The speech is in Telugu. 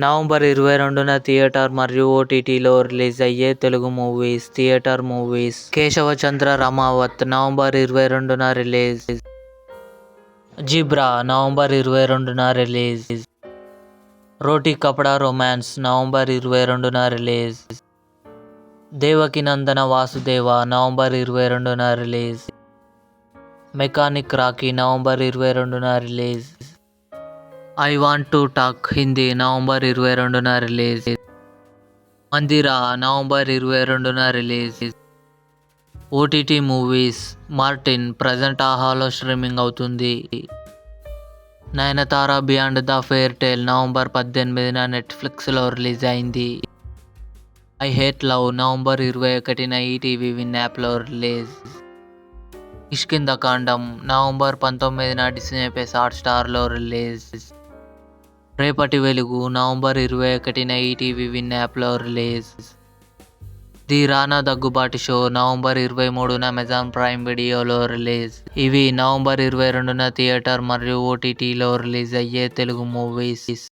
నవంబర్ 22న థియేటర్ మరియు ఓటీటీలో రిలీజ్ అయ్యే Telugu movies. Theatre movies: Keshavachandra Ramavath November 22న రిలీజ్. జిబ్రా నవంబర్ 22న release. Roti Kapda romance November 22న రిలీజ్. దేవకీనందన వాసుదేవ నవంబర్ 22న రిలీజ్. మెకానిక్ రాకీ నవంబర్ 22న release. I want to talk Hindi November 22న రిలీజ్. మందిరా నవంబర్ 22న release. OTT movies: Martin present ఆహాలో స్ట్రీమింగ్ అవుతుంది. Nayanthara beyond the fair tale November 18న నెట్ఫ్లిక్స్లో రిలీజ్ అయింది. ఐ హేట్ లవ్ నవంబర్ 21న ఈటీవీ విన్ యాప్లో రిలీజ్. కిష్కింధకాండం నవంబర్ 19న డిస్నీ ప్లస్ హాట్స్టార్లో రిలీజ్. రేపటి వెలుగు నవంబర్ 21న ఈటీవీ విన్ యాప్లో release. The Rana Daggubati show November 23న అమెజాన్ ప్రైమ్ వీడియోలో రిలీజ్. ఇవి నవంబర్ 22న థియేటర్ మరియు ఓటీటీలో రిలీజ్ అయ్యే తెలుగు మూవీస్.